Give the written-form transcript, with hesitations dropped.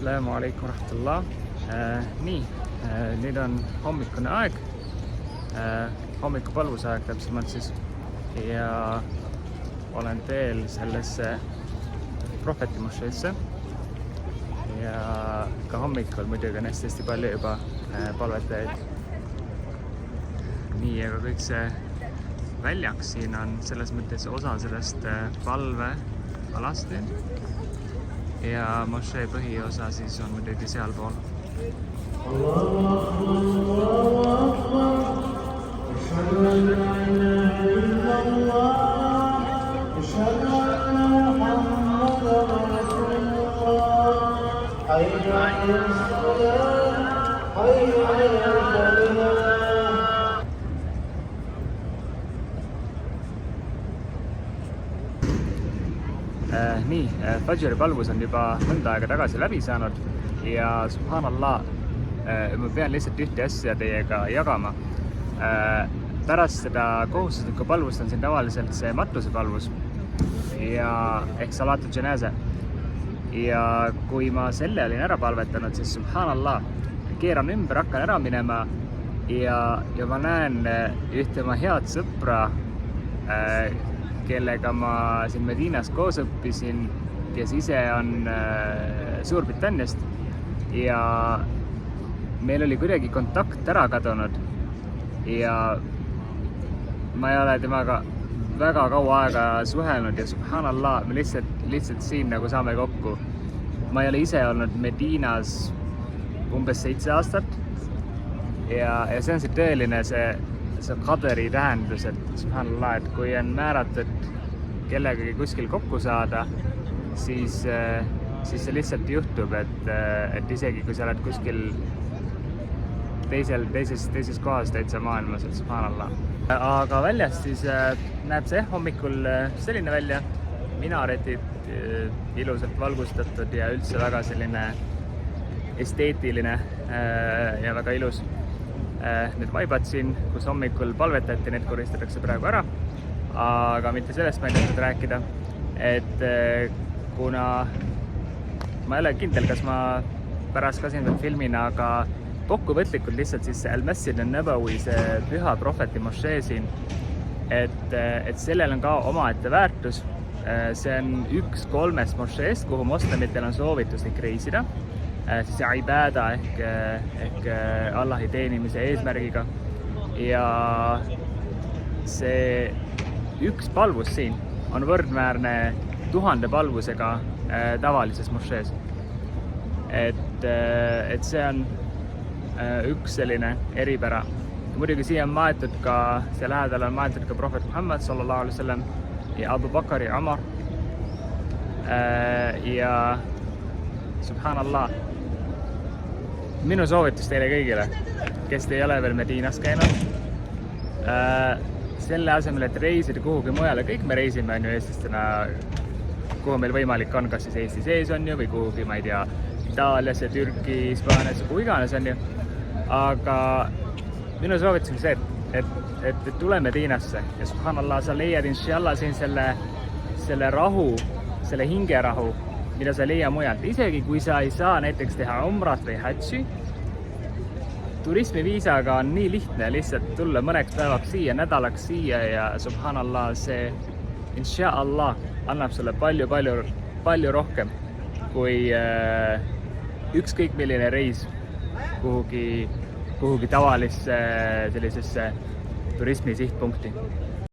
Assalamu alaikum rahmatullah. Nüüd on hommikune aeg, hommikupalvuse aeg täpsemalt siis, ja olen teel sellesse Propheti mošeesse ja ka hommikul muidugi on hästi palju juba palvetajaid. Aga kõik see väljak siin on selles mõttes osa sellest palvealast ja mošee põhiosa siis on muidugi sealpool. Fajri palvus on juba mõnda aega tagasi läbi saanud ja subhanallah, ma pean lihtsalt ühte asja teiega jagama. Pärast seda kohustuslikku palvust on siin tavaliselt see matusepalvus ja ehk salatu dženääse. Ja kui ma selle olin ära palvetanud, siis subhanallah, keeran ümber, hakkan ära minema ja ma näen ühte oma head sõpra, kellega ma siin Medinas koos õppisin, kes ise on Suurbritanniast ja meil oli kuidagi kontakt ära kadunud ja ma ei ole temaga väga kaua aega suhelnud ja subhanallah, me lihtsalt siin nagu saame kokku. Ma ei ole ise olnud Medinas umbes 7 aastat ja see on see tõeline see qadari tähendus, et subhanallah, et kui on määratud kellegagi kuskil kokku saada, siis see lihtsalt juhtub, et isegi kui sa oled kuskil teises kohas täitsa maailmas, et subhanallah. Aga väljast siis näeb see hommikul selline välja, minaretid ilusalt valgustatud ja üldse väga selline esteetiline ja väga ilus. Need vaibad siin, kus hommikul palvetati, need koristatakse praegu ära, aga mitte sellest ma ei tahtnud rääkida, et kuna ma ei ole kindel, kas ma pärast ka siin veel filmin, aga kokkuvõtlikult lihtsalt siis see Al-Masjid an-Nabawi, see püha Propheti mošee siin, et sellel on ka omaette väärtus. See on üks 3 mošeest, kuhu moslemitel on soovituslik reisida, siis ibada ehk Allahi teenimise eesmärgiga. Ja see üks palvus siin on võrdväärne 1000 palvusega tavalises mošees. Et see on üks selline eripära. Muidugi siia on maetud ka, see lähedal on maetud ka Prophet Muhammad sallallahu alaihi wasallam ja Abu Bakr ja Umar. Ja subhanallah, minu soovitus teile kõigile, kes te ei ole veel Medinas käinud, selle asemel, et reisida kuhugi mujale, kõik me reisime on ju eestlastena, kuhu meil võimalik on, kas siis Eesti sees on ju, või kuhugi, ma ei tea, Itaaliasse, Türki, Hispaaniasse, kuhu iganes on ju. Aga minu soovitus on see, et tule Medinasse ja subhanallah, sa leiad inshallah siin selle rahu, selle hingerahu, mida sa leia mujalt. Isegi kui sa ei saa näiteks teha umrat või hadži, turismiviisaga on nii lihtne lihtsalt tulla mõneks päevaks siia, nädalaks siia ja subhanallah, see inshallah annab sulle palju rohkem kui ükskõik milline reis kuhugi tavalisse sellisesse turismi sihtpunkti.